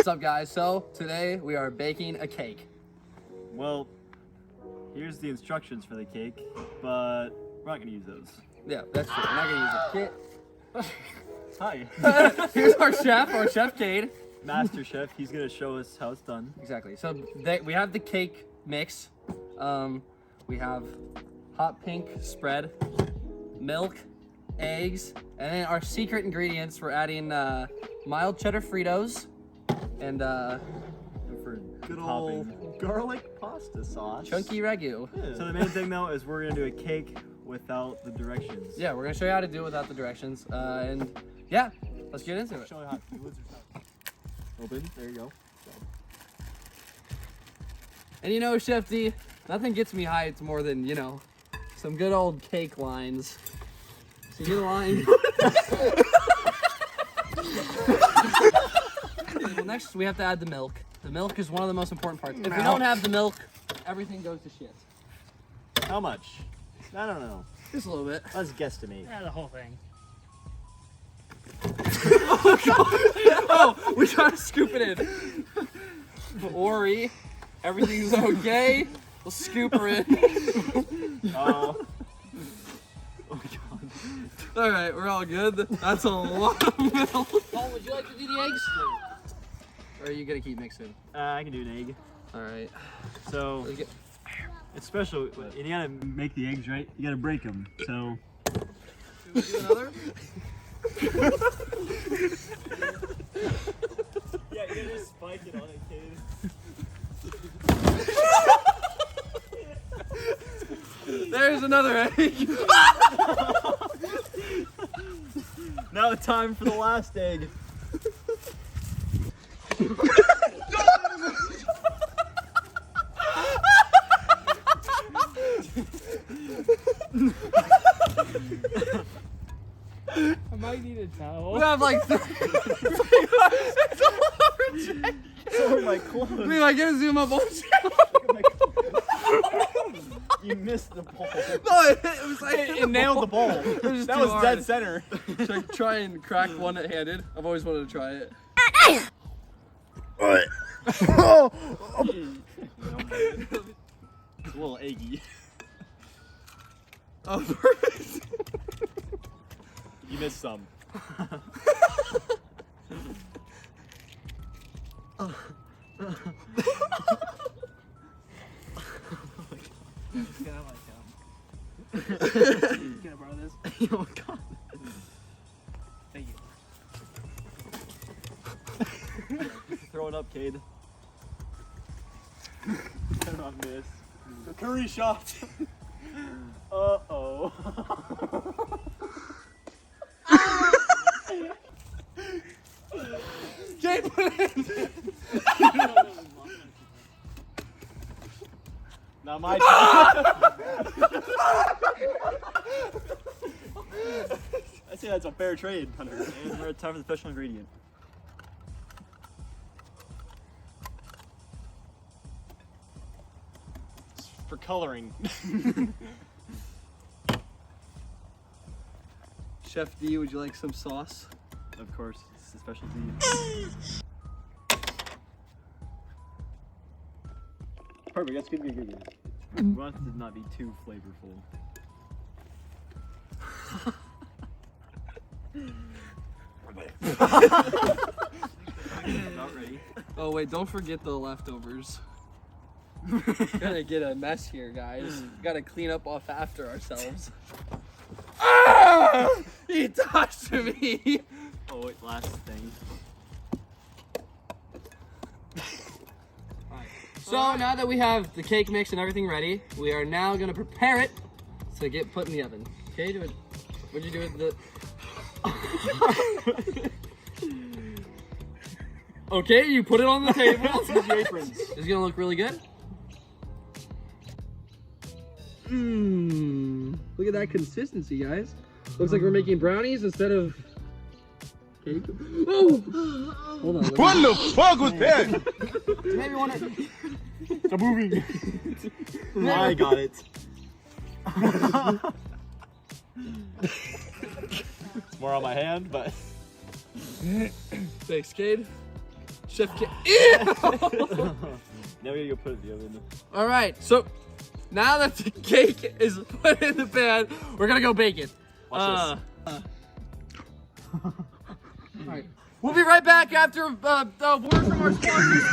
What's up, guys? So today we are baking a cake. Well, here's the instructions for the cake, but we're not gonna use those. Yeah, that's true. We're not gonna use a kit. Hi. Here's our chef Cade. Master Chef, he's gonna show us how it's done. Exactly. So we have the cake mix. We have hot pink spread, milk, eggs, and then our secret ingredients. We're adding mild cheddar Fritos and For good old garlic pasta sauce. chunky ragu. Yeah. So the main thing though is we're gonna do a cake without the directions. Yeah, we're gonna show you how to do it without the directions. And yeah, let's get into it. Show you how to do it. Open. There you go. And you know, Chef D, nothing gets me hyped more than, you know, some good old cake lines. So you line. Well, next we have to add the milk. The milk is one of the most important parts. If we don't have the milk, everything goes to shit. How much? I don't know. Just a little bit. Let's guesstimate. Yeah, the whole thing. Oh, we gotta scoop it in. Don't worry, everything's okay. We'll scoop her in. Oh my god. All right, we're all good. That's a lot of milk. Oh, would you like to do the eggs? Or are you gonna keep mixing? I can do an egg. All right. So Let's get- it's special. And you gotta make the eggs right. You gotta break them. So. Should we do another? Yeah, you gotta just spike it on it, kid. There's another egg. Now time for the last egg. I might need a towel. We have like it's all over Jake. So are my clothes. We might get a zoom up on Jake. You missed the ball. No, it was like It nailed the ball. It was That too was hard. dead center. Should I try and crack one-handed? I've always wanted to try it. It's a little eggy. Oh, perfect. You missed some. Can I borrow this? Oh god. Thank you. Throw it up, Cade. Turn on this. The curry shot. Uh-oh. Jake, put it in. Not my time. I say that's a fair trade, Hunter. And we're at time for the special ingredient. It's for coloring. Chef D, would you like some sauce? Of course, it's a specialty. Perfect, that's good. We want it to not be too flavorful. Not ready. Oh wait, don't forget the leftovers. Gonna get a mess here, guys. Gotta clean up off after ourselves. Ah! He touched me. Oh wait, last thing. So now that we have the cake mix and everything ready, we are now gonna prepare it to get put in the oven. Okay, what'd you do with the? Okay, you put it on the table. It's gonna look really good. Look at that consistency, guys. Looks like we're making brownies instead of cake. Oh! Hold on. What the fuck was that? Maybe one. It's moving. I got it. It's more on my hand, but Thanks, Cade. Chef K. Ew! Now we gotta go put it in the oven. All right, so now that the cake is put in the pan, we're gonna go bake it. Watch All right, we'll be right back after the word from our sponsors.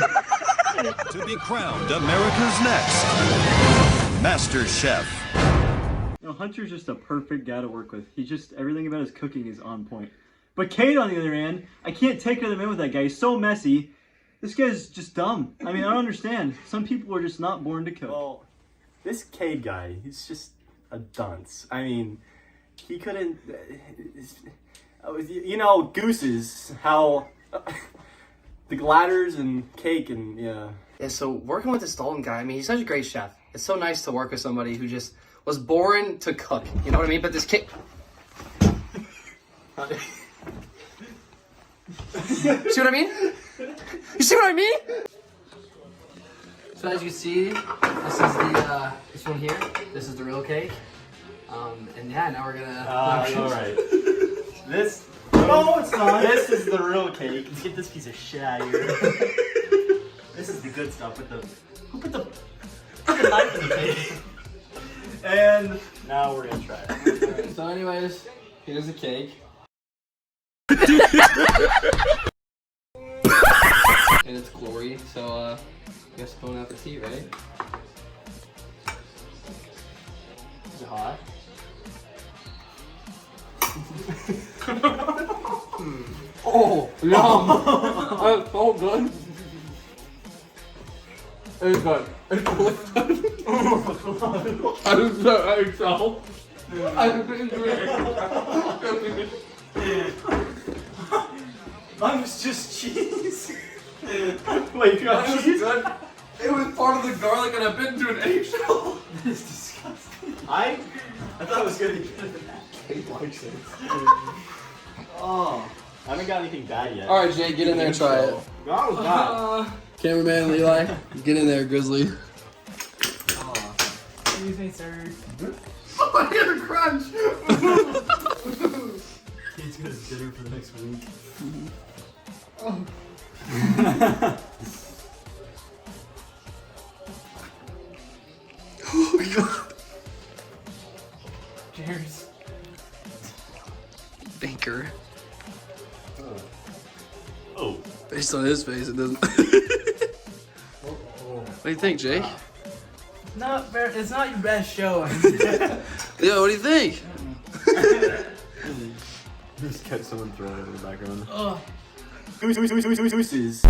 To be crowned America's next Master Chef. You know, Hunter's just a perfect guy to work with. He's just, everything about his cooking is on point. But Cade, on the other hand, I can't take another minute with that guy. He's so messy. This guy's just dumb. I mean, I don't understand. Some people are just not born to cook. Well, this Cade guy, he's just a dunce. I mean, he couldn't. You know, gooses, how. The gladders and cake and, yeah. Yeah, so working with this Dalton guy, I mean, he's such a great chef. It's so nice to work with somebody who just was born to cook. You know what I mean? But this cake. See what I mean? You see what I mean? So as you see, this is the this one here. This is the real cake. And yeah, now we're gonna. All right. This. No, it's not. This is the real cake. Let's get this piece of shit out of here. This is the good stuff. Who put the knife in the cake? And now we're gonna try it. So anyways, here's the cake. And it's glory, so I guess bon appetit, right? Is it hot? Oh, yum! That's so good. It's good. It's really good. I didn't say XL. I didn't do Mine was just cheese. Wait, you got That was cheese? good. It was part of the garlic, and I've been to an eggshell. This is disgusting. I thought it was gonna be better than that. Kate likes it. Oh, I haven't got anything bad yet. All right, Jake, get in there and try it. That was bad. Cameraman Levi, get in there, Grizzly. Excuse me, sir. Oh, I hear the crunch. He's got his dinner for the next week. Oh my god. Cheers. Baker. Oh. Based on his face, it doesn't. What do you think, Jake? It's not your best show. Yeah, what do you think? Just catch someone throwing it in the background. Ugh. Gooses.